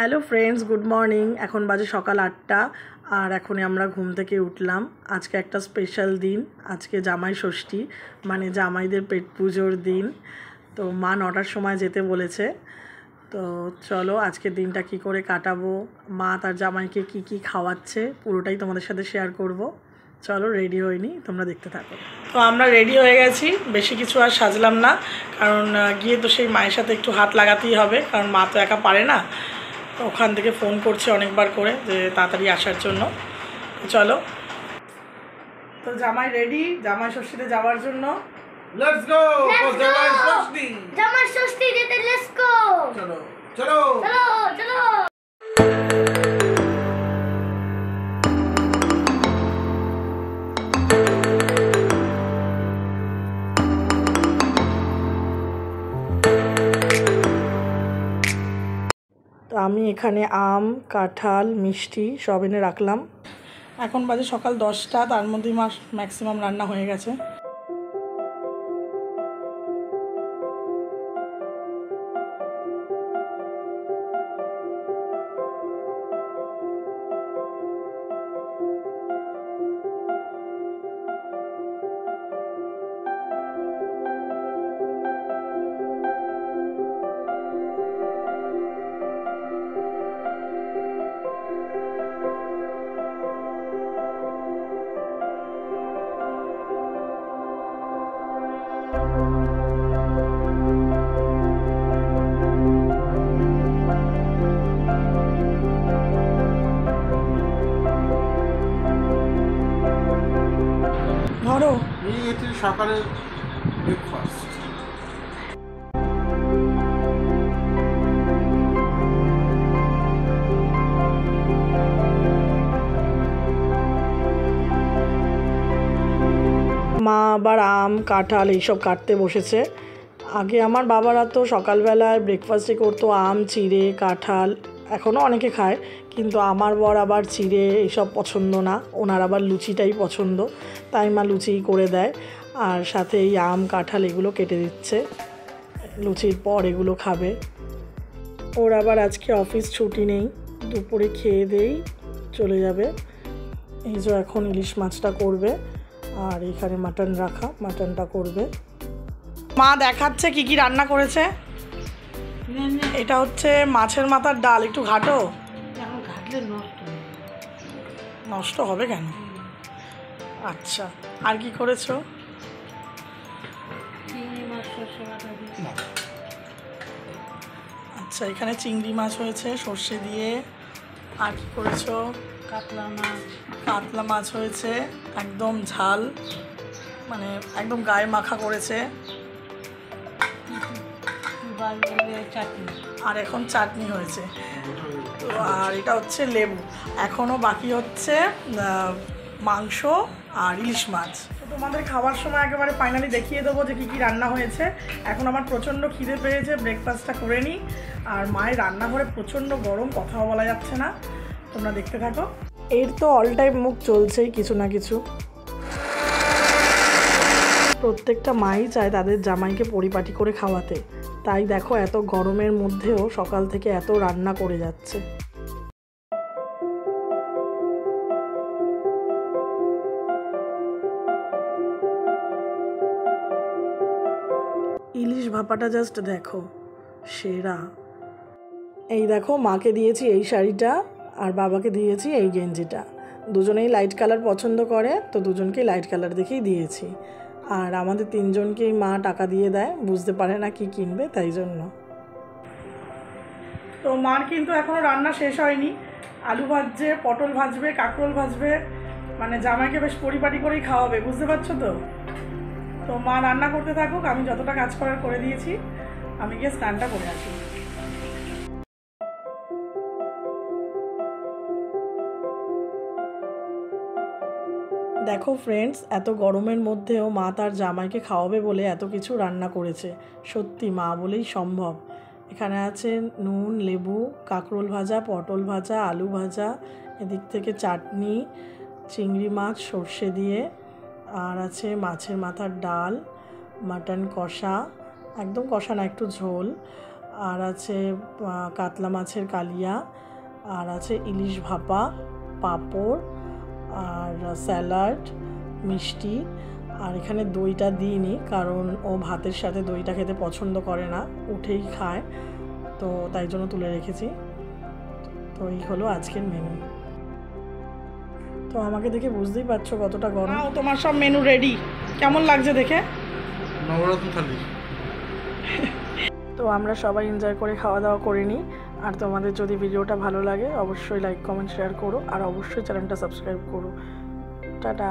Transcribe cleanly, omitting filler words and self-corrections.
Hello friends, good morning. এখন বাজে সকাল 8টা আর এখনই আমরা ঘুম থেকে উঠলাম। আজকে একটা স্পেশাল দিন, আজকে জামাই ষষ্ঠী, মানে জামাইদের পেট পুজোর দিন। তো মা 9টার সময় যেতে বলেছে। তো চলো আজকের দিনটা কি করে কাটাবো, মা তার জামাইকে কি কি খাওয়াচ্ছে পুরোটাই তোমাদের সাথে শেয়ার করব। চলো রেডি হইনি, তোমরা দেখতে থাকো। তো আমরা রেডি হয়ে গেছি, বেশি কিছু আর সাজলাম না, কারণ গিয়ে তো সেই মায়ের সাথে একটু হাত লাগাতেই হবে, কারণ মা তো একা পারে না। তো ওখান থেকে ফোন করছে অনেকবার করে যে তাড়াতাড়ি আসার জন্য। চলো, তো জামাই রেডি জামাই ষষ্ঠীতে যাওয়ার জন্য। লেটস গো জামাই ষষ্ঠী, জামাই ষষ্ঠী যেতে লেটস গো। চলো চলো চলো চলো। তো আমি এখানে আম, কাঁঠাল, মিষ্টি সব এনে রাখলাম। এখন বাজে সকাল 10টা, তার মধ্যেই ম্যাক্সিমাম রান্না হয়ে গেছে। ধরো, এই হচ্ছে সকালের ব্রেকফাস্ট। মা আবার আম, কাঁঠাল এইসব কাটতে বসেছে। আগে আমার বাবারা তো সকালবেলায় ব্রেকফাস্টে করতো আম, চিড়ে, কাঁঠাল, এখনও অনেকে খায়, কিন্তু আমার বর আবার চিড়ে এইসব পছন্দ না, ওনার আবার লুচিটাই পছন্দ। তাই মা লুচিই করে দেয়, আর সাথে এই আম, কাঁঠাল এগুলো কেটে দিচ্ছে, লুচির পর এগুলো খাবে। ওর আবার আজকে অফিস ছুটি নেই, দুপুরে খেয়ে দেই চলে যাবে। এই যে এখন ইলিশ মাছটা করবে, আর এখানে মাটন রাখা, মাটনটা করবে। মা দেখাচ্ছে কি কি রান্না করেছে। এটা হচ্ছে মাছের মাথার ডাল, একটু ঘাটো। ঘাটলে নষ্ট হবে কেন? আচ্ছা, আর কি করেছো? আচ্ছা, এখানে চিংড়ি মাছ হয়েছে সর্ষে দিয়ে। আর কি করেছো? কাতলা মাছ হয়েছে, একদম ঝাল, মানে একদম গায়ে মাখা করেছে। আর এখন চাটনি হয়েছে। তো আর এটা হচ্ছে লেবু। এখনও বাকি হচ্ছে মাংস আর ইলিশ মাছ। তো তোমাদের খাওয়ার সময় একেবারে ফাইনালি দেখিয়ে দেবো যে কী কী রান্না হয়েছে। এখন আমার প্রচণ্ড খিদে পেয়েছে, ব্রেকফাস্টটা করে নিই। আর মায়ের রান্নাঘরে প্রচণ্ড গরম, কথাও বলা যাচ্ছে না, তোমরা দেখতে থাকো। এর তো অল টাইম মুখ চলছেই কিছু না কিছু। প্রত্যেকটা মাই চায় তাদের জামাইকে পরিপাটি করে খাওয়াতে, তাই দেখো এত গরমের মধ্যেও সকাল থেকে এত রান্না করে যাচ্ছে। ইলিশ ভাপাটা জাস্ট দেখো, সেরা। এই দেখো, মাকে দিয়েছি এই শাড়িটা আর বাবাকে দিয়েছি এই গেঞ্জিটা। দুজনেই লাইট কালার পছন্দ করে, তো দুজনকেই লাইট কালার দেখেই দিয়েছি। আর আমাদের তিনজনকেই মা টাকা দিয়ে দেয়, বুঝতে পারে না কি কিনবে, তাই জন্য। তো মার কিন্তু এখনও রান্না শেষ হয়নি, আলু ভাজছে, পটল ভাজবে, কাঁকরোল ভাজবে, মানে জামাইকে বেশ পরিপাটি করেই খাওয়াবে, বুঝতে পারছো তো। তো মা রান্না করতে থাকুক, আমি যতটা কাজ করার করে দিয়েছি, আমি গিয়ে স্নানটা করে আসি। দেখো ফ্রেন্ডস, এত গরমের মধ্যেও মা তার জামাইকে খাওয়াবে বলে এত কিছু রান্না করেছে, সত্যি মা বলেই সম্ভব। এখানে আছে নুন, লেবু, কাঁকরোল ভাজা, পটল ভাজা, আলু ভাজা, এদিক থেকে চাটনি, চিংড়ি মাছ সর্ষে দিয়ে, আর আছে মাছের মাথার ডাল, মাটন কষা, একদম কষা না, একটু ঝোল, আর আছে কাতলা মাছের কালিয়া, আর আছে ইলিশ ভাপা, পাঁপড়, আর স্যালাড, মিষ্টি। আর এখানে দইটা দিইনি, কারণ ও ভাতের সাথে দইটা খেতে পছন্দ করে না, উঠেই খায়, তো তাই জন্য তুলে রেখেছি। তো এই হলো আজকের মেনু। তো আমাকে দেখে বুঝতেই পারছো কতটা গরম। তোমার সব মেনু রেডি, কেমন লাগছে দেখে? নবরত্ন থালি। তো আমরা সবাই এনজয় করে খাওয়া দাওয়া করে নিই। আর তোমাদের যদি ভিডিওটা ভালো লাগে অবশ্যই লাইক কমেন্ট শেয়ার করো, আর অবশ্যই চ্যানেলটা সাবস্ক্রাইব করো। টাটা।